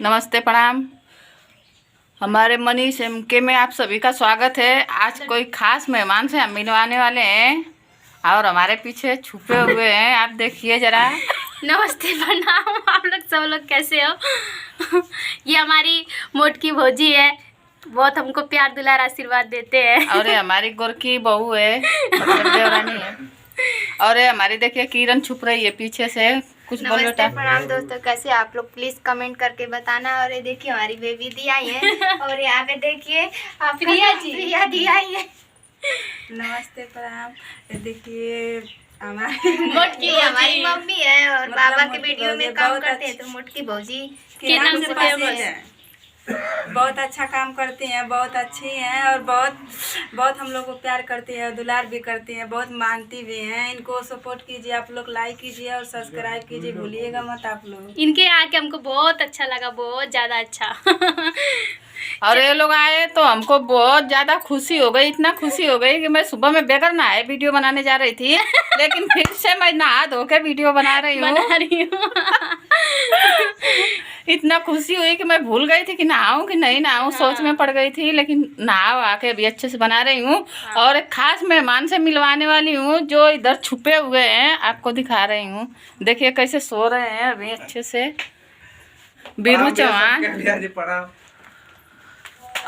नमस्ते, प्रणाम। हमारे मनीष एमके में आप सभी का स्वागत है। आज कोई खास मेहमान से हम मिलवाने वाले हैं और हमारे पीछे छुपे हुए हैं, आप देखिए जरा। नमस्ते, प्रणाम। आप लोग सब लोग कैसे हो? ये हमारी मोटकी भौजी है, बहुत हमको प्यार दुलार आशीर्वाद देते हैं। और ये हमारी गोरकी बहू है, मतलब देवरानी है। और ये हमारी देखिए किरण छुप रही है पीछे से। कुछ बोलो। नमस्ते, प्रणाम दोस्तों, कैसे आप लोग? प्लीज कमेंट करके बताना। और ये देखिए हमारी बेबी दी आई है और यहाँ पे देखिए प्रिया जी। प्रिया दी आई है। नमस्ते, प्रणाम। ये देखिए हमारी मोटकी हमारी मम्मी है और मतलब बाबा के मोटकी वीडियो में भौजी काम बहुत करते हैं, अच्छी- तो मोटकी भौजी के नाम से पास फेमस है। है। बहुत अच्छा काम करती हैं, बहुत अच्छी हैं और बहुत हम लोग को प्यार करती हैं, दुलार भी करती हैं, बहुत मानती भी हैं। इनको सपोर्ट कीजिए, आप लोग लाइक कीजिए और सब्सक्राइब कीजिए, भूलिएगा मत आप लोग। इनके आके हमको बहुत अच्छा लगा, बहुत ज़्यादा अच्छा। और ये लोग आए तो हमको बहुत ज़्यादा खुशी हो गई, इतना खुशी हो गई कि मैं सुबह में बगैर नहाए वीडियो बनाने जा रही थी, लेकिन फिर से मैं नहा धो के वीडियो बना रही हूँ। इतना खुशी हुई कि मैं भूल गई थी कि नहाऊं कि नहीं नहाऊं, सोच में पड़ गई थी, लेकिन नहा आके अभी अच्छे से बना रही हूँ। और एक खास मेहमान से मिलवाने वाली हूँ जो इधर छुपे हुए हैं, आपको दिखा रही हूँ। देखिए कैसे सो रहे हैं अभी अच्छे से। बीरू चौहान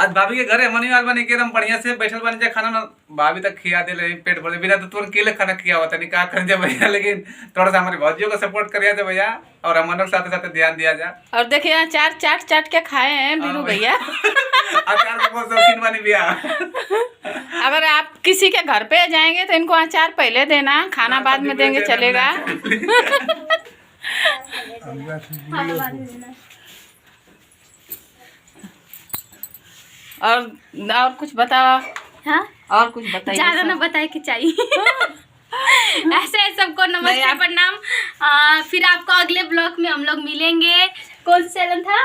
आज भाभी के घरे मनी वाल बनी के एकदम बढ़िया से बैठल बन जाए खाना ना। भाभी तक खिया दे ले, पेट भर दे, बिना तो तुरंत केले खाना खिया होता नहीं, क्या कर जाए भैया। लेकिन थोड़ा सा हमारी भौजियों को सपोर्ट करिए थे भैया, और हम लोग साथ साथ ध्यान दिया जाए। और देखिए यहाँ चार चाट के खाए हैं बीरू भैया। अचार को बहुत शौकीन बनी भैया। अगर आप किसी के घर पे जाएंगे तो इनको अचार पहले देना, खाना बाद में देंगे चलेगा। और कुछ बताओ। हाँ, और कुछ बताइए। ज़्यादा ना बताए कि चाहिए। ऐसे सबको नमस्ते, प्रणाम। फिर आपको अगले ब्लॉग में हम लोग मिलेंगे। कौन सा चैनल था?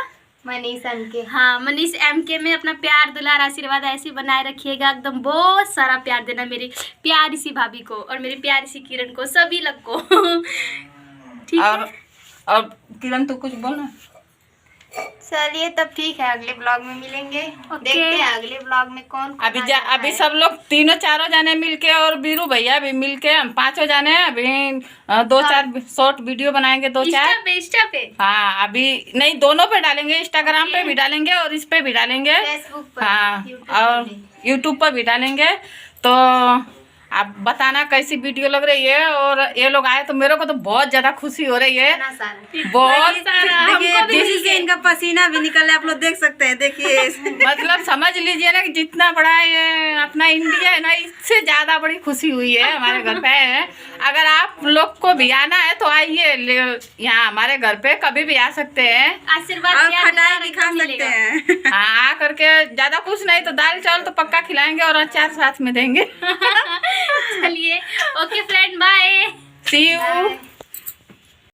मनीष एमके। हाँ, मनीष एमके में अपना प्यार दुलार आशीर्वाद ऐसे बनाए रखिएगा, एकदम बहुत सारा प्यार देना मेरी प्यारी सी भाभी को और मेरी प्यारी सी किरण को, सभी लोग को। ठीक है। और किरण तू कुछ बोलना। चलिए तब ठीक है, अगले ब्लॉग में मिलेंगे। देखते हैं अगले ब्लॉग में कौन अभी सब लोग तीनों चारों जाने मिलके और बीरू भैया भी मिलके, हम पांचों जाने अभी 2-4 शॉर्ट वीडियो बनाएंगे, 2-4। इंस्टा पे। हाँ, अभी नहीं, दोनों पे डालेंगे, इंस्टाग्राम पे भी डालेंगे और इस पे भी डालेंगे, फेसबुक पर, हाँ, YouTube और पर भी। यूट्यूब पर भी डालेंगे। तो आप बताना कैसी वीडियो लग रही है। और ये लोग आए तो मेरे को तो बहुत ज्यादा खुशी हो रही है, इतना सारा। बहुत। देखिए किसी से इनका पसीना भी निकल रहा है, आप लोग देख सकते हैं। देखिए मतलब समझ लीजिए ना कि जितना बड़ा ये अपना इंडिया है ना, इससे ज्यादा बड़ी खुशी हुई है हमारे घर पे है। अगर आप लोग को भी आना है तो आइए, यहाँ हमारे घर पे कभी भी आ सकते हैं। आशीर्वाद और प्यार खटाई दुलार भी एकदम खा सकते मिलेगा। हैं। हाँ, आ करके ज्यादा कुछ नहीं तो दाल चावल तो पक्का खिलाएंगे और अचार साथ में देंगे। चलिए, okay friend, bye. See you.